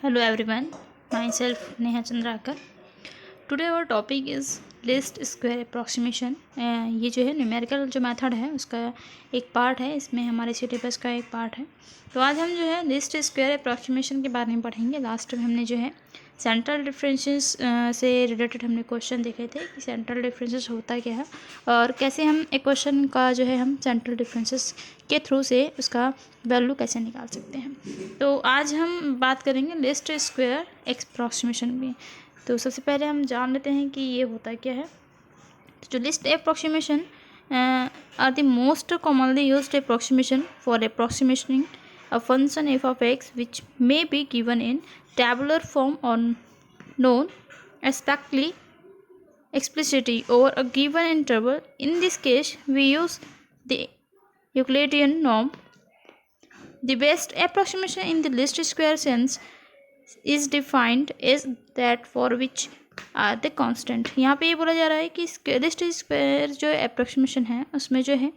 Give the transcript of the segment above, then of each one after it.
Hello everyone, myself Neha Chandrakar. Today our topic is list square approximation. ये जो है numerical जो method है उसका एक पार्ट है, इसमें हमारे सिलेबस का एक पार्ट है। तो आज हम जो है लिस्ट स्क्वायर अप्रॉक्सीमेशन के बारे में पढ़ेंगे। लास्ट में हमने जो है सेंट्रल डिफरेंसेस से रिलेटेड हमने क्वेश्चन देखे थे कि सेंट्रल डिफरेंसेस होता क्या है और कैसे हम एक क्वेश्चन का जो है हम सेंट्रल डिफरेंसेस के थ्रू से उसका वैल्यू कैसे निकाल सकते हैं। तो आज हम बात करेंगे लिस्ट स्क्वायर अप्रॉक्सीमेशन में। तो सबसे पहले हम जान लेते हैं कि ये होता क्या है। तो जो least approximation are the most commonly used approximation for approximating a function f of x which may be given in tabular form और known explicitly over a given interval. In this case, we use the Euclidean norm. The best approximation in the least square sense is defined as that for which are the constant। यहाँ पे ये बोला जा रहा है कि list square जो approximation है उसमें जो है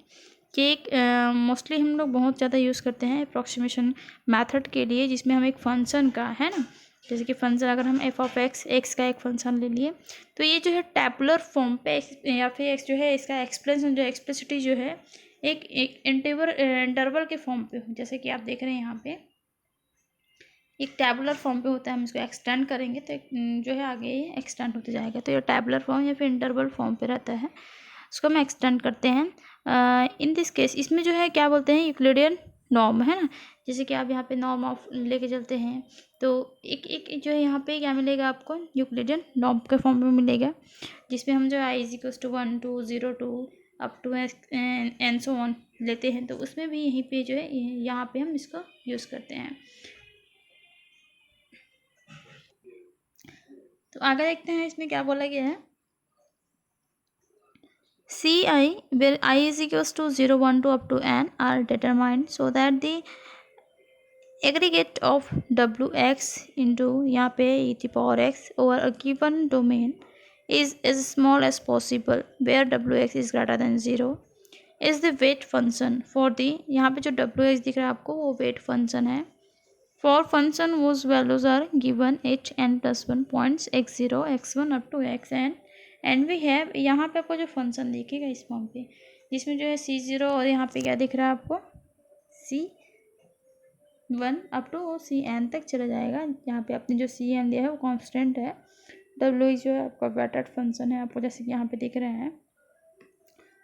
कि एक मोस्टली हम लोग बहुत ज़्यादा यूज़ करते हैं अप्रोक्सीमेशन मेथड के लिए, जिसमें हम एक फंक्शन का है ना, जैसे कि फंक्शन अगर हम एफ ऑफ एक्स का एक फंक्शन ले लिए तो ये जो है टैबुलर फॉर्म पे या फिर एक्स जो है इसका एक्सप्रेशन जो एक्सप्लिसिटी जो है एक इंटरवल के फॉर्म पे हो। जैसे कि आप देख रहे हैं यहाँ पे एक टैबुलर फॉर्म पे होता है, हम इसको एक्सटेंड करेंगे तो जो है आगे ये एक्सटेंड होते जाएगा। तो ये टैबुलर फॉर्म या फिर इंटरवल फॉर्म पे रहता है, उसको हम एक्सटेंड करते हैं। इन दिस केस इसमें जो है क्या बोलते हैं यूक्लिडियन नॉर्म है ना। जैसे कि आप यहाँ पे नॉर्म ऑफ लेके चलते हैं तो एक जो है यहाँ पे क्या मिलेगा आपको यूक्लिडियन नॉर्म के फॉर्म में मिलेगा, जिसमें हम जो I is equals to 1 2 0 2 up to n so one लेते हैं, तो उसमें भी यहीं पे जो है यहाँ पे हम इसको यूज़ करते हैं। तो आगे देखते हैं इसमें क्या बोला गया है। Ci where I is equals to 0 1 2 up to n are determined so that the aggregate of wx into यहाँ पे e to power x over a given domain is as small as possible where wx is greater than 0 is the weight function for the, यहाँ पे जो wx दिख रहा है आपको वो weight function है for function whose values are given at n plus 1 points x0 x1 up to xn and we have, यहाँ पे आपको जो फंक्शन दिखेगा इस फॉर्म पे जिसमें जो है C0 और यहाँ पे क्या दिख रहा है आपको C1 अप टू Cn तक चला जाएगा। यहाँ पे आपने जो Cn दिया है वो कांस्टेंट है। W जो है आपका वेटेड फंक्शन है, आपको जैसे कि यहाँ पे दिख रहे हैं।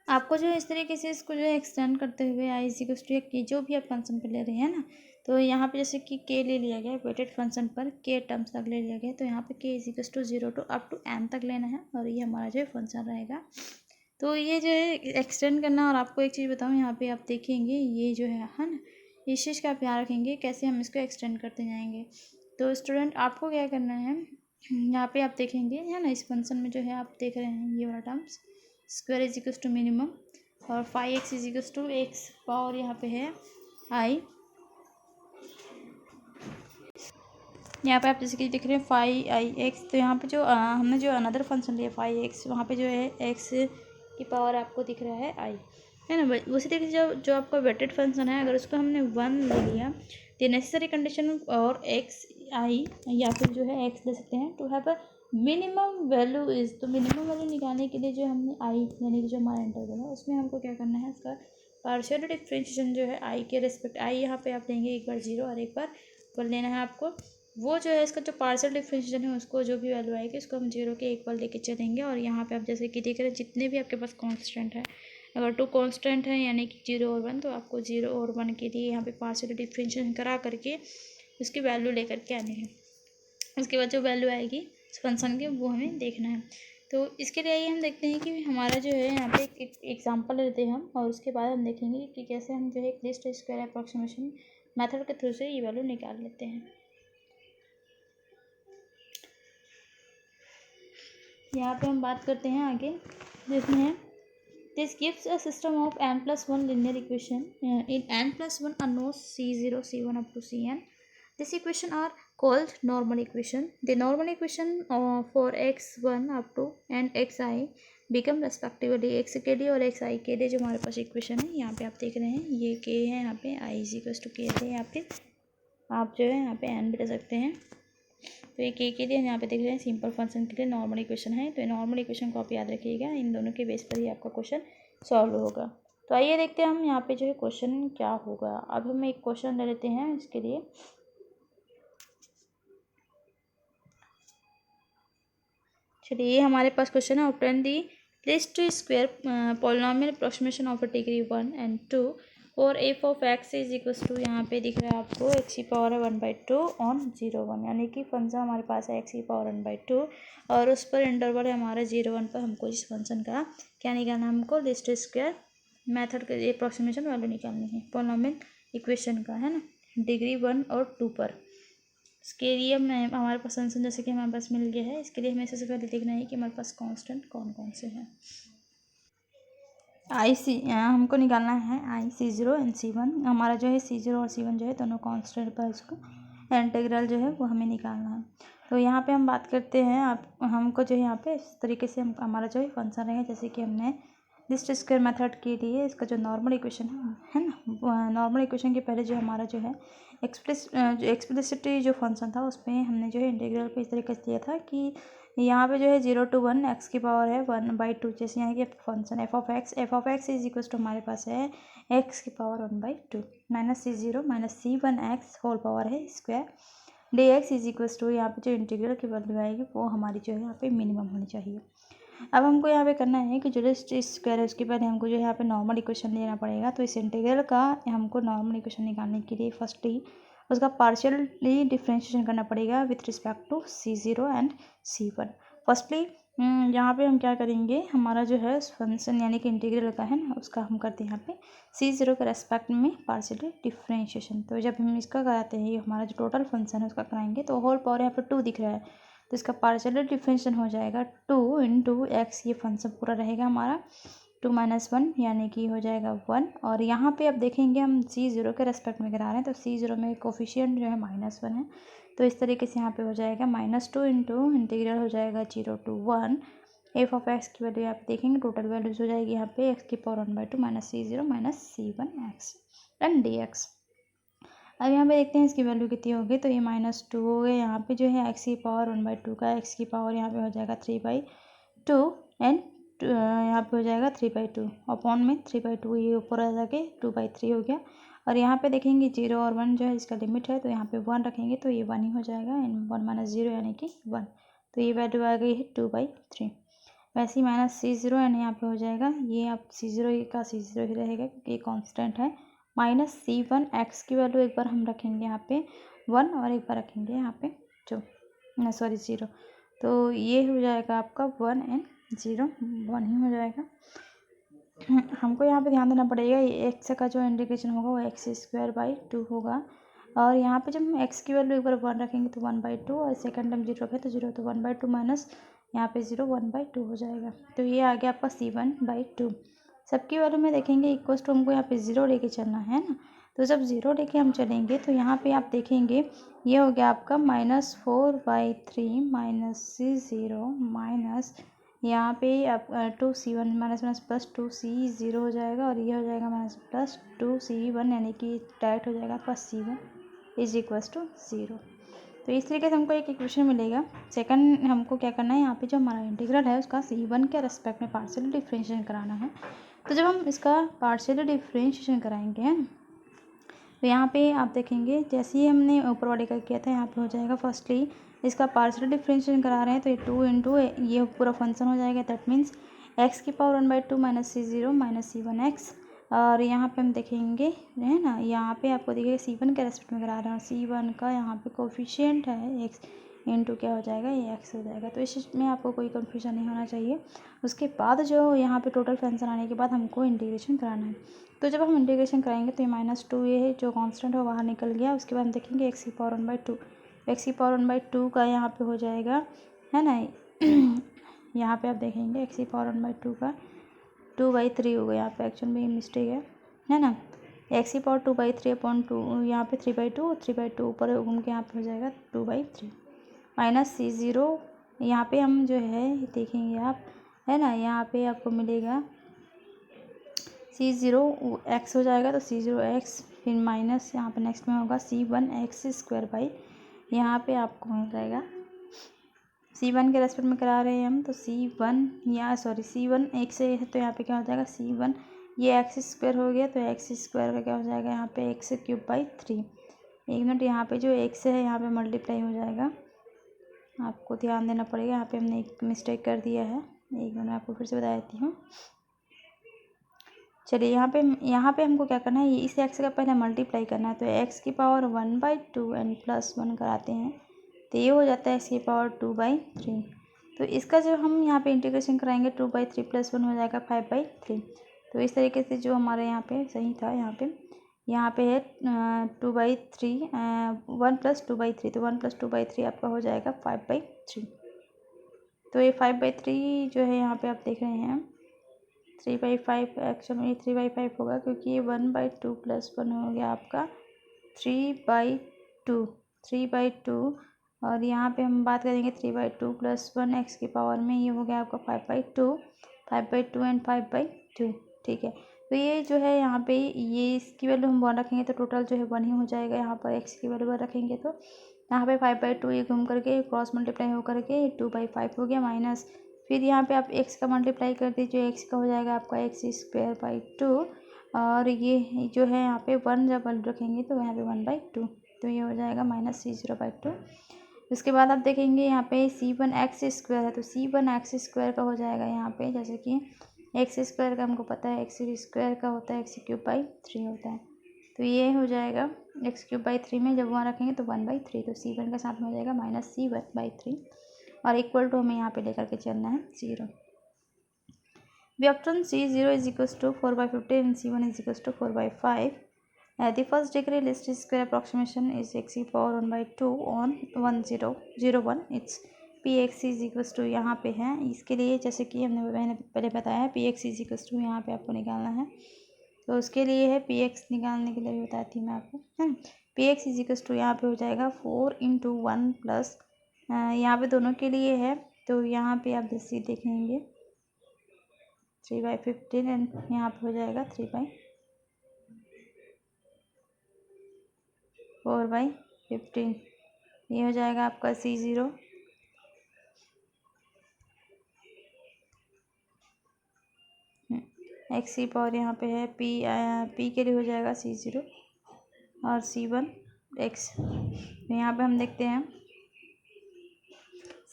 आपको जो है इस तरीके से इसको जो है एक्सटेंड करते हुए आई इज इक्वल्स टू की जो भी आप फंक्शन पे ले रहे हैं ना, तो यहाँ पे जैसे कि के ले लिया गया वेटेड फंक्शन पर के टर्म्स तक ले लिया गया, तो यहाँ पे k is equals to 0 to up to n तक लेना है और ये हमारा जो है फंक्शन रहेगा। तो ये जो है एक्सटेंड करना। और आपको एक चीज़ बताऊँ, यहाँ पे आप देखेंगे ये जो है ना, इस चीज़ का ध्यान रखेंगे कैसे हम इसको एक्सटेंड करते जाएंगे। तो स्टूडेंट आपको क्या करना है, यहाँ पे आप देखेंगे है ना, इस फंक्शन में जो है आप देख रहे हैं ये वाला terms square is equals to minimum और 5x is equals to x power यहाँ पे है आई। यहाँ पे आप जैसे कि देख रहे हैं 5x, तो यहाँ पे जो हमने जो अनदर फंक्शन लिया 5x, वहाँ पे जो है x की पावर आपको दिख रहा है i है ना। उसी तरीके से जो आपका वेटेड फंक्शन है, अगर उसको हमने 1 ले लिया तो नेसेसरी कंडीशन और x i या फिर जो है x ले सकते हैं to have a minimum value is. तो मिनिमम वैल्यू निकालने के लिए जो हमने आई यानी कि जो हमारा इंटरवल है उसमें हमको क्या करना है, इसका पार्शियल डिफरेंशिएशन जो है आई के रेस्पेक्ट, आई यहाँ पे आप देंगे एक बार 0 और एक बार 1 लेना है आपको। वो जो है इसका जो पार्शियल डिफरेंशिएशन है उसको जो भी वैल्यू आएगी उसको हम 0 के एक बार लेके चलेंगे। और यहाँ पे आप जैसे कि देख रहे हैं जितने भी आपके पास कॉन्स्टेंट है, अगर 2 कॉन्स्टेंट है यानी कि 0 और 1, तो आपको 0 और 1 के लिए यहाँ पे पार्शियल डिफरेंशिएशन करा करके उसकी वैल्यू लेकर के आनी है। उसके बाद जो वैल्यू आएगी इस फंक्शन के वो हमें देखना है। तो इसके लिए आइए हम देखते हैं कि हमारा जो है यहाँ पे एक एग्जांपल लेते हैं हम, और उसके बाद हम देखेंगे कि कैसे हम जो है एक लिस्ट स्क्वायर अप्रॉक्सीमेशन मेथड के थ्रू से ये वैल्यू निकाल लेते हैं। यहाँ पे हम बात करते हैं आगे, जिसमें है this gives a system of n+1 linear equation in n+1 unknowns C0 C1 up to Cn. This equation are called normal equation. The normal equation for x1 up to and xi become respectively x के लिए और xi के लिए जो हमारे पास equation है यहाँ पे आप देख रहे हैं ये k है, यहाँ पे i is equals to k है, यहाँ पे आप जो है यहाँ पे n भी ले सकते हैं तो ये के लिए यहाँ पे देख रहे हैं सिंपल फंक्शन के लिए नॉर्मल इक्वेशन है। तो ये नॉर्मल इक्वेशन को आप याद रखिएगा, इन दोनों के बेस पर ही आपका क्वेश्चन सॉल्व होगा। तो आइए देखते हैं हम यहाँ पे जो है क्वेश्चन क्या होगा। अब हम एक क्वेश्चन ले लेते हैं इसके लिए। चलिए हमारे पास क्वेश्चन है, obtain the least square polynomial approximation of degree 1 and 2 और f of x is equals to, यहाँ पे दिख रहा है आपको एक्स की पावर है 1/2 ऑन 0 1, यानी कि फंक्शन हमारे पास है एक्स की पावर 1/2 और उस पर इंटरवल है हमारा 0 1 पर। हमको इस फंक्शन का क्या निकालना है, हमको लीस्ट स्क्वायर मेथड के अप्रोक्सीमेशन वैल्यू निकालनी है पॉलिनोमियल इक्वेशन का, है ना, डिग्री 1 और 2 पर। इसके लिए हमारे पास फंक्शन जैसे कि हमारे पास मिल गया है, इसके लिए हमें सबसे पहले देखना है कि हमारे पास कांस्टेंट कौन कौन से हैं। हमको निकालना है C0 एंड C1। हमारा जो है C0 और C1 जो है दोनों कांस्टेंट पर, इसको इंटीग्रल जो है वो हमें निकालना है। तो यहाँ पे हम बात करते हैं, आप हमको जो है यहाँ पे इस तरीके से हमारा जो है फंक्शन रहेगा, जैसे कि हमने लीस्ट स्क्वायर मेथड के लिए इसका जो नॉर्मल इक्वेशन है ना, नॉर्मल इक्वेशन के पहले जो हमारा जो है एक्सप्लिसिटी जो फंक्शन था उसमें हमने जो है इंटीग्रल पे इस तरीके से दिया था कि यहाँ पे जो है 0 to 1 एक्स की पावर है 1/2, जैसे यहाँ की function f of x is equal to हमारे पास है एक्स की power 1/2 minus C0 minus C1 x whole power है square d x is equal to, यहाँ पे जो इंटीग्रल की वैल्यू आएगी वो हमारी जो है यहाँ पे मिनिमम होनी चाहिए। अब हमको यहाँ पे करना है कि जो लिस्ट स्क्वायर है उसके बाद हमको जो है यहाँ पे नॉर्मल इक्वेशन लेना पड़ेगा। तो इस इंटीग्रल का हमको नॉर्मल इक्वेशन निकालने के लिए फर्स्टली उसका पार्शियली डिफ्रेंशिएशन करना पड़ेगा with respect to C0 and C1। Firstly यहाँ पे हम क्या करेंगे, हमारा जो है फंक्शन यानी कि इंटीग्रल का है ना, उसका हम करते हैं यहाँ पे C0 के रेस्पेक्ट में पार्शियली डिफ्रेंशिएशन। तो जब हम इसका कराते हैं, ये हमारा जो टोटल फंक्शन है उसका कराएंगे, तो होल पावर यहाँ पर 2 दिख रहा है, तो इसका पार्शियल डिफरेंशिएशन हो जाएगा 2 × x। ये फंक्शन पूरा रहेगा हमारा 2 - 1 यानी कि हो जाएगा 1। और यहाँ पे अब देखेंगे हम C0 के रेस्पेक्ट में करा रहे हैं, तो C0 में कोफिशिएंट जो है -1 है, तो इस तरीके से यहाँ पे हो जाएगा -2 × इंटीग्रल हो जाएगा 0 to 1 एफ ऑफ एक्स की वैल्यू आप देखेंगे, टोटल वैल्यूज हो जाएगी यहाँ पे एक्स की power 1/2 minus C0 minus C1 x and dx। अब यहाँ पे देखते हैं इसकी वैल्यू कितनी होगी, तो ये -2 हो गए। यहाँ पे जो है एक्स की पावर 1/2 का एक्स की पावर यहाँ पे हो जाएगा 3/2 एंड यहाँ पे हो जाएगा 3/2 अपॉन में 3/2, ये ऊपर आ जाके 2/3 हो गया। और यहाँ पे देखेंगे 0 और 1 जो है इसका लिमिट है, तो यहाँ पे 1 रखेंगे तो ये 1 ही हो जाएगा, एंड 1 - 0 यानी कि 1, तो ये वैल्यू आ गई है 2/3। वैसे ही -C0 एंड यहाँ पे हो जाएगा, ये आप C0 का C0 ही रहेगा क्योंकि ये कॉन्स्टेंट है, माइनस C1 एक्स की वैल्यू एक बार हम रखेंगे यहाँ पे 1 और एक बार रखेंगे यहाँ पे 0, तो ये हो जाएगा आपका 1 एंड 0 1 ही हो जाएगा। हमको यहाँ पे ध्यान देना पड़ेगा, ये एक्स का जो इंटीग्रेशन होगा वो x² 2 होगा, और यहाँ पे जब हम x की वैल्यू एक बार 1 रखेंगे तो 1/2 और सेकंड टाइम 0 रखे तो 0, तो 1/2 माइनस यहाँ पे 0 1/2 हो जाएगा। तो ये आ गया आपका C1/2। सबकी वैल्यू में देखेंगे इक्वल्स टू हमको यहाँ पे 0 लेके चलना है ना, तो जब 0 लेके हम चलेंगे तो यहाँ पे आप देखेंगे ये हो गया आपका -4/3 माइनस C0 माइनस यहाँ पे आप 2C1 माइनस प्लस 2C0 हो जाएगा, और ये हो जाएगा प्लस 2C1 यानी कि डायरेक्ट हो जाएगा आपका C1 इज इक्वल्स टू 0। तो इस तरीके से हमको एक इक्वेशन मिलेगा। सेकंड हमको क्या करना है, यहाँ पे जो हमारा इंटीग्रल है उसका C1 के रेस्पेक्ट में पार्शियल डिफरेंशिएशन कराना है। तो जब हम इसका पार्शियल डिफरेंशिएशन कराएंगे तो यहाँ पे आप देखेंगे जैसे ही हमने ऊपर वाले का किया था, यहाँ पे हो जाएगा फर्स्टली इसका पार्शियल डिफरेंशिएशन करा रहे हैं, तो ये 2 × ये पूरा फंक्शन हो जाएगा, दैट मीन्स एक्स की power 1/2 minus C0 minus C1 x. और यहाँ पे हम देखेंगे है ना, यहाँ पे आपको देखिएगा C1 के रेस्पेक्ट में करा रहे हैं, और C1 का यहाँ पे कोफिशिएंट है एक्स इंटू क्या हो जाएगा, ये एक्स हो जाएगा। तो इसमें आपको कोई कन्फ्यूजन नहीं होना चाहिए। उसके बाद जो यहाँ पे टोटल फंक्शन आने के बाद हमको इंटीग्रेशन कराना है, तो जब हम इंटीग्रेशन कराएंगे तो ये -2 ये है जो कांस्टेंट है बाहर निकल गया। उसके बाद हम देखेंगे एक्स की पावर 1/2, एक्स की पावर 1/2 का यहाँ पे हो जाएगा है ना यहाँ पे आप देखेंगे एक्स की पावर 1/2 का 2/3 हो गया, यहाँ पे एक्चुअल में ये मिस्टेक है ना, एक्स की पावर 2/3 अपॉन 2, यहाँ पे 3/2 3/2 ऊपर घूम के यहाँ पे हो जाएगा 2/3 माइनस C0। यहाँ पे हम जो है देखेंगे आप है ना, यहाँ पे आपको मिलेगा C0 एक्स हो जाएगा, तो C0 एक्स फिर माइनस यहाँ पे नेक्स्ट में होगा C1 x² यहाँ पे आपको हो जाएगा C1 के रेस्पेक्ट में करा रहे हैं हम, तो C1 एक से है तो यहाँ पे क्या हो जाएगा C1, ये एक्स स्क्वायर हो गया, तो एक्स स्क्वायर का क्या हो जाएगा यहाँ पे एक्स क्यूब बाई 3। एक मिनट, यहाँ पे जो एक्स है यहाँ पे मल्टीप्लाई हो जाएगा, आपको ध्यान देना पड़ेगा, यहाँ पे हमने एक मिस्टेक कर दिया है। एक मिनट मैं आपको फिर से बता देती हूँ। चलिए यहाँ पे हमको क्या करना है, ये इस एक्स का पहले मल्टीप्लाई करना है, तो एक्स की पावर 1/2 एंड +1 कराते हैं, तो ये हो जाता है एक्स की पावर 2/3। तो इसका जब हम यहाँ पे इंटीग्रेशन कराएंगे 2/3 + 1 हो जाएगा 5/3। तो इस तरीके से जो हमारे यहाँ पे सही था, यहाँ पे है 2/3 1 + 2/3, तो 1 + 2/3 आपका हो जाएगा 5/3। तो ये 5/3 जो है यहाँ पे आप देख रहे हैं 3/5, एक्चुअल में ये 3/5 होगा, क्योंकि ये 1/2 + 1 हो गया आपका 3/2। और यहाँ पे हम बात करेंगे 3/2 + 1 एक्स की पावर में, ये हो गया आपका 5/2 एंड 5/2। ठीक है, तो ये जो है यहाँ पे ये इसकी वैल्यू हम 1 रखेंगे तो टोटल जो है 1 ही हो जाएगा। यहाँ पर एक्स की वैल्यू 1 रखेंगे तो यहाँ पे 5/2 ये घूम करके क्रॉस मल्टीप्लाई हो करके 2/5 हो गया, माइनस फिर यहाँ पे आप एक्स का मल्टीप्लाई कर दीजिए, एक्स का हो जाएगा आपका x² 2, और ये जो है यहाँ पे 1 जब वैल्यू रखेंगे तो यहाँ पे 1/2, तो ये हो जाएगा -C0/2। उसके बाद आप देखेंगे यहाँ पे C1 x² है, तो C1 x² का हो जाएगा यहाँ पे, जैसे कि x² का हमको पता है x² का होता है x³ होता है, तो ये हो जाएगा x³ में जब 1 रखेंगे तो 1/3, तो C1 का साथ में हो जाएगा -C1/3, और इक्वल टू हमें यहाँ पे लेकर के चलना है 0। We option C0 = 4/15 and C1 = 4/5। The first degree least square approximation is x की पावर 1/2 on 1001। इट्स Px = यहाँ पे है, इसके लिए जैसे कि मैंने पहले बताया है Px = यहाँ पे आपको निकालना है, तो उसके लिए है Px निकालने के लिए भी बताती हूँ मैं आपको, है। Px = यहाँ पे हो जाएगा 4 × 1 प्लस यहाँ पे दोनों के लिए है, तो यहाँ पे आप जैसे देखेंगे 3/15 एंड यहाँ पे हो जाएगा 3/4/15, ये हो जाएगा आपका C0। एक्स की पावर यहाँ पे है P के लिए हो जाएगा C0 और C1 x। यहाँ पे हम देखते हैं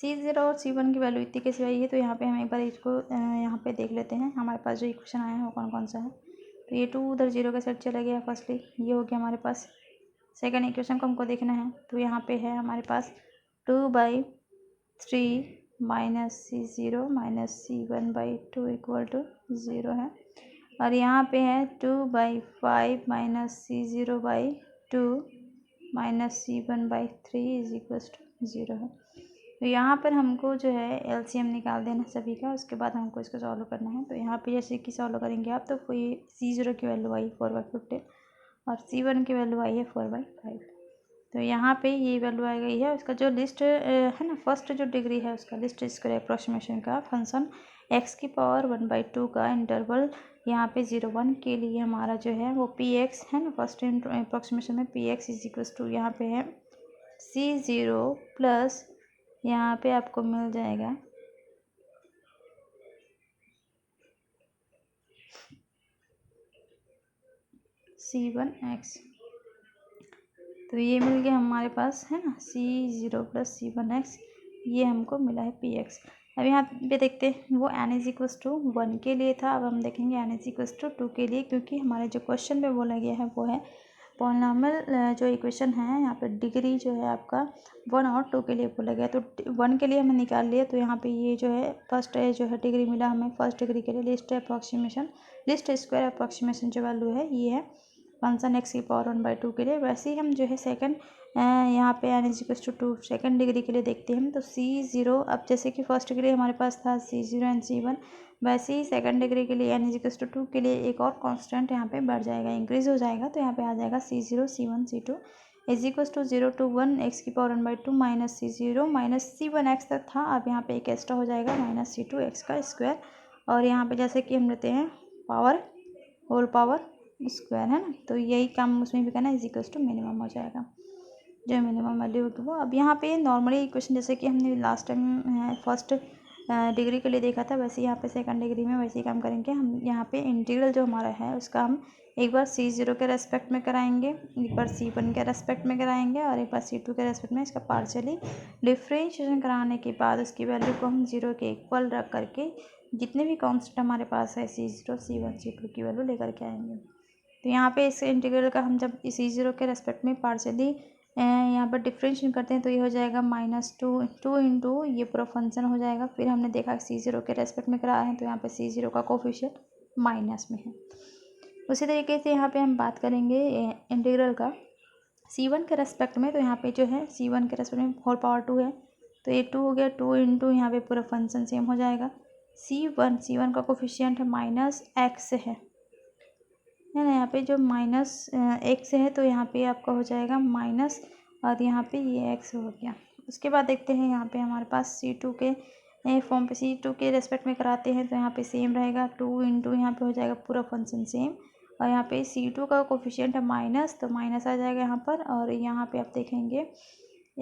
C0 और C1 की वैल्यू इतनी कैसे आई है, तो यहाँ पे हम एक बार इसको यहाँ पे देख लेते हैं हमारे पास जो इक्वेशन आया है वो कौन कौन सा है। तो ये 2 उधर 0 का सेट चला गया, फर्स्टली ये हो गया हमारे पास। सेकंड इक्वेशन को हमको देखना है, तो यहाँ पे है हमारे पास 2/3 -C0 -C1/2 = 0 है, और यहाँ पे है 2/5 -C0/2 -C1/3 = 0 है। तो यहाँ पर हमको जो है LCM निकाल देना सभी का, उसके बाद हमको इसको सॉल्व करना है। तो यहाँ पे जैसे कि सॉल्व करेंगे आप, तो कोई C0 की वैल्यू आई 4/15 और C1 की वैल्यू आई है 4/5। तो यहाँ पे ये वैल्यू आ गई है, उसका जो लिस्ट है ना, फर्स्ट जो डिग्री है उसका लिस्ट स्क्वायर अप्रोक्सीमेशन का फंक्शन x की पावर 1/2 का इंटरवल यहाँ पे 0-1 के लिए हमारा जो है वो Px है ना, फर्स्ट अप्रोक्सीमेशन में Px = यहाँ पे है C0 प्लस यहाँ पे आपको मिल जाएगा C1x। तो ये मिल गया हमारे पास, है ना, C0 + C1x, ये हमको मिला है Px। अब यहाँ पे देखते हैं वो n = 1 के लिए था, अब हम देखेंगे n = 2 के लिए, क्योंकि हमारे जो क्वेश्चन में बोला गया है वो है पॉलिनॉमियल जो इक्वेशन है यहाँ पे डिग्री जो है आपका 1 और 2 के लिए बोला गया। तो 1 के लिए हमने निकाल लिया, तो यहाँ पे ये जो है फर्स्ट जो है डिग्री मिला हमें, फर्स्ट डिग्री के लिए लिस्ट स्क्वायर अप्रोक्सीमेशन जो वैल्यू है ये है फंक्शन x की पावर 1/2 के लिए। वैसे ही हम जो है सेकंड यहाँ पे n = 2 सेकंड डिग्री के लिए देखते हैं, तो C0, अब जैसे कि फर्स्ट डिग्री हमारे पास था C0 एंड C1, वैसे ही सेकंड डिग्री के लिए n = 2 के लिए एक और कांस्टेंट यहाँ पे बढ़ जाएगा, इंक्रीज हो जाएगा, तो यहाँ पे आ जाएगा C0 C1 C2 = 0 to 1 x की पावर 1/2 माइनस C0 -C1x तक था, अब यहाँ पे एक एक्स्ट्रा हो जाएगा -C2x का स्क्वायर, और यहाँ पे जैसे कि हम लेते हैं पावर होल पावर स्क्वायर, है ना, तो यही काम उसमें भी करना है, = मिनिमम हो जाएगा। जो मिनिमम वैल्यू होगी वो। अब यहाँ पे नॉर्मली इक्वेशन जैसे कि हमने लास्ट टाइम फर्स्ट डिग्री के लिए देखा था, वैसे यहाँ पे सेकंड डिग्री में वैसे ही काम करेंगे। हम यहाँ पे इंटीग्रल जो हमारा है उसका हम एक बार C0 के रेस्पेक्ट में कराएंगे, एक बार C1 के रेस्पेक्ट में कराएंगे और एक बार C2 के रेस्पेक्ट में। इसका पार्शियली डिफ्रेंशिएशन कराने के बाद उसकी वैल्यू को हम 0 के इक्वल रख करके जितने भी कॉन्स्टेंट हमारे पास है C0, C1, C2 की वैल्यू लेकर के आएंगे। तो यहाँ पे इस इंटीग्रल का हम जब C0 के रेस्पेक्ट में पार्शियली यहाँ पर डिफ्रेंशिएशन करते हैं तो ये हो जाएगा -2 इंटू ये पूरा फंक्शन हो जाएगा। फिर हमने देखा C0 के रेस्पेक्ट में कराया है तो यहाँ पे C0 का कोफिशिएंट माइनस में है। उसी तरीके से यहाँ पे हम बात करेंगे इंटीग्रल का C1 के रेस्पेक्ट में। तो यहाँ पे जो है C1 के रेस्पेक्ट में होल पावर 2 है तो ये 2 हो गया, 2 इंटू यहाँ पे पूरा फंक्शन सेम हो जाएगा। C1 का कोफिशिएंट है -x है ना, यहाँ पे जो -x है तो यहाँ पे आपका हो जाएगा माइनस और यहाँ पे ये x हो गया। उसके बाद देखते हैं यहाँ पे हमारे पास C2 के फॉर्म पे C2 के रेस्पेक्ट में कराते हैं तो यहाँ पे सेम रहेगा, 2 इंटू यहाँ पे हो जाएगा पूरा फंक्शन सेम और यहाँ पे C2 का कोफिशिएंट है माइनस तो माइनस आ जाएगा यहाँ पर। और यहाँ पे आप देखेंगे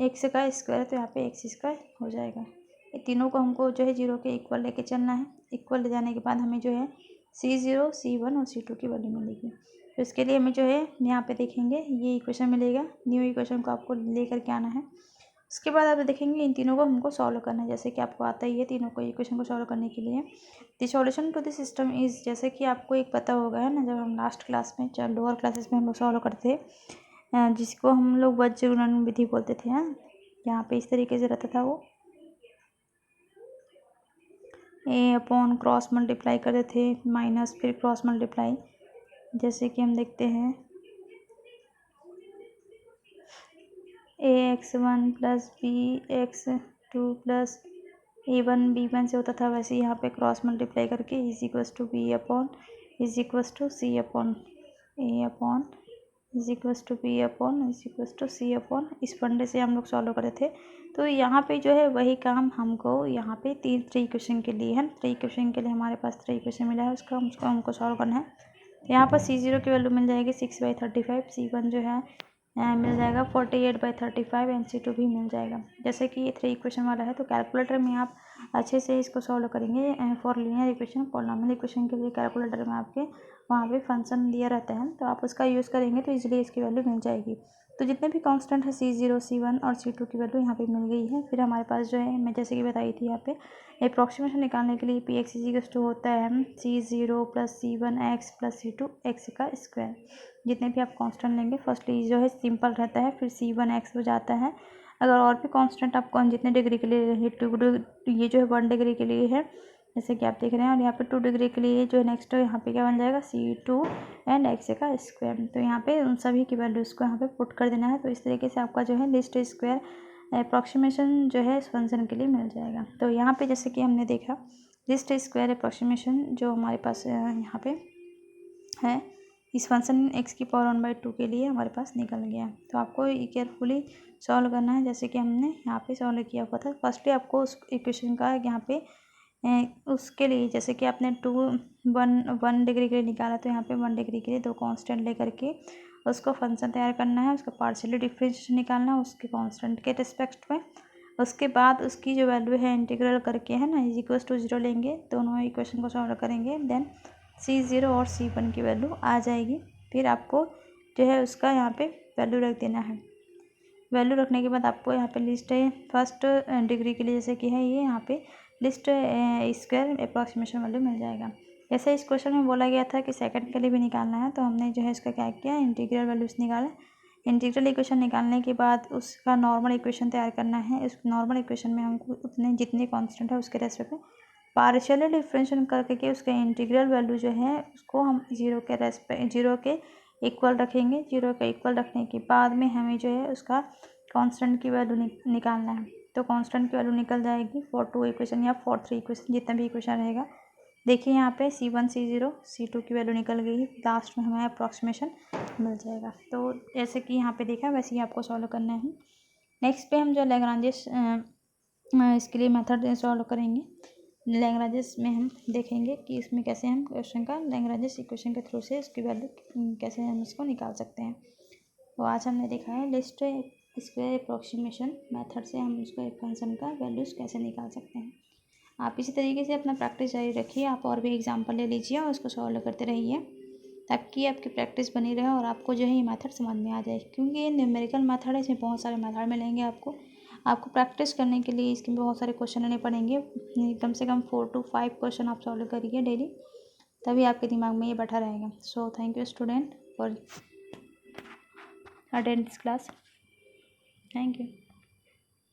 x का स्क्वायर तो यहाँ पे x स्क्वायर हो जाएगा। ये तीनों को हमको जो है 0 के इक्वल लेके चलना है। इक्वल ले जाने के बाद हमें जो है C0, C1 और C2 की वैल्यू मिलेगी। तो इसके लिए हमें जो है यहाँ पे देखेंगे ये इक्वेशन मिलेगा, न्यू इक्वेशन को आपको लेकर के आना है। उसके बाद आप देखेंगे इन तीनों को हमको सॉल्व करना है, जैसे कि आपको आता ही है तीनों को इक्वेशन को सॉल्व करने के लिए। The solution to this system is, जैसे कि आपको एक पता होगा है ना, जब हम लास्ट क्लास में चाहे लोअर क्लासेस में हम लोग सॉल्व करते थे जिसको हम लोग वज्र गुणन विधि बोलते थे। यहाँ पे इस तरीके से रहता था वो ए अपॉन क्रॉस मल्टीप्लाई करते थे माइनस फिर क्रॉस मल्टीप्लाई, जैसे कि हम देखते हैं AX1 plus BX2 plus A1 B1 से होता था, वैसे यहाँ पे क्रॉस मल्टीप्लाई करके is equals to B upon is equals to C upon A upon is equals to B upon is equals to C upon इस फंडे से हम लोग सॉल्व करते थे। तो यहाँ पे जो है वही काम हमको यहाँ पे थ्री इक्वेशन के लिए है, थ्री इक्वेशन के लिए हमारे पास थ्री इक्वेशन मिला है, उसका हमको सॉल्व करना है। तो यहाँ पर C0 की वैल्यू मिल जाएगी 6/35, C1 जो है मिल जाएगा 48/35 एंड C2 भी मिल जाएगा। जैसे कि ये थ्री इक्वेशन वाला है तो कैलकुलेटर में आप अच्छे से इसको सॉल्व करेंगे। For linear equation, polynomial equation के लिए कैलकुलेटर में आपके वहाँ पे फंक्शन दिया रहता है तो आप उसका यूज़ करेंगे तो इजीली इसकी वैल्यू मिल जाएगी। तो जितने भी कांस्टेंट है C0, C1 और C2 की वैल्यू यहाँ पे मिल गई है। फिर हमारे पास जो है मैं जैसे कि बताई थी यहाँ पे अप्रॉक्सीमेशन निकालने के लिए Px इक्वल्स टू होता है C0 plus C1 x plus C2 x का स्क्वायर। जितने भी आप कांस्टेंट लेंगे फर्स्टली जो है सिंपल रहता है, फिर C1 x हो जाता है। अगर और भी कांस्टेंट आपको जितने डिग्री के लिए ये जो है 1 डिग्री के लिए है जैसे कि आप देख रहे हैं, और यहाँ पे 2 डिग्री के लिए जो है नेक्स्ट यहाँ पे क्या बन जाएगा C2 एंड x का स्क्वायर। तो यहाँ पे उन सभी की वैल्यूज़ को यहाँ पे पुट कर देना है। तो इस तरीके से आपका जो है लीस्ट स्क्वायर अप्रॉक्सीमेशन जो है इस फंक्शन के लिए मिल जाएगा। तो यहाँ पे जैसे कि हमने देखा लीस्ट स्क्वायर अप्रॉक्सीमेशन जो हमारे पास यहाँ पे है इस फंक्शन x की पावर 1/2 के लिए हमारे पास निकल गया। तो आपको ये केयरफुली सॉल्व करना है जैसे कि हमने यहाँ पे सॉल्व किया हुआ था। फर्स्टली आपको उस इक्वेशन का यहाँ पे उसके लिए जैसे कि आपने 1 डिग्री के लिए निकाला तो यहाँ पे 1 डिग्री के लिए 2 कांस्टेंट लेकर के उसको फंक्शन तैयार करना है, उसका पार्शियली डिफरेंशिएशन निकालना है उसके कांस्टेंट के रिस्पेक्ट में। उसके बाद उसकी जो वैल्यू है इंटीग्रल करके है ना इज इक्वल्स टू 0 लेंगे, दोनों इक्वेशन को सॉल्व करेंगे, देन C0 और C1 की वैल्यू आ जाएगी। फिर आपको जो है उसका यहाँ पे वैल्यू रख देना है। वैल्यू रखने के बाद आपको यहाँ पे लिस्ट है फर्स्ट डिग्री के लिए जैसे कि है ये यहाँ पे लिस्ट स्क्वायर अप्रॉक्सीमेशन वैल्यू मिल जाएगा। जैसे इस क्वेश्चन में बोला गया था कि सेकंड के लिए भी निकालना है तो हमने जो है इसका क्या किया इंटीग्रल वैल्यूज निकाला। इंटीग्रल इक्वेशन निकालने के बाद उसका नॉर्मल इक्वेशन तैयार करना है। उस नॉर्मल इक्वेशन में हमको उतने जितने कांस्टेंट है उसके रेस्पेक्ट में पार्शियली डिफरेंशिएट करके उसका इंटीग्रल वैल्यू जो है उसको हम 0 के इक्वल रखेंगे। 0 के इक्वल रखने के बाद में हमें जो है उसका कांस्टेंट की वैल्यू निकालना है। तो कांस्टेंट की वैल्यू निकल जाएगी फॉर 2 इक्वेशन या फॉर 3 इक्वेशन जितना भी इक्वेशन रहेगा। देखिए यहाँ पे C1 C0 C2 की वैल्यू निकल गई है, लास्ट में हमें अप्रॉक्सीमेशन मिल जाएगा। तो जैसे कि यहाँ पे देखा वैसे ही आपको सॉल्व करना है। नेक्स्ट पे हम जो लैग्रांजेस इसके लिए मेथड सॉल्व करेंगे। लैग्रांजेस में हम देखेंगे कि इसमें कैसे हम क्वेश्चन का लैग्रांजेस इक्वेशन के थ्रू से इसकी वैल्यू कैसे हम इसको निकाल सकते हैं। तो आज हमने देखा है लिस्ट स्क्वायर अप्रॉक्सीमेशन मेथड से हम उसको एक फंक्शन का वैल्यूज़ कैसे निकाल सकते हैं। आप इसी तरीके से अपना प्रैक्टिस जारी रखिए। आप और भी एग्जाम्पल ले लीजिए और उसको सॉल्व करते रहिए ताकि आपकी प्रैक्टिस बनी रहे और आपको जो है ये मेथड समझ में आ जाए, क्योंकि ये न्यूमेरिकल मेथड है, इसमें बहुत सारे मेथड मिलेंगे आपको प्रैक्टिस करने के लिए इसके बहुत सारे क्वेश्चन लेने पड़ेंगे। कम से कम 4 to 5 क्वेश्चन आप सॉल्व करिए डेली, तभी आपके दिमाग में ये बैठा रहेगा। So thank you student for attend this class. Thank you.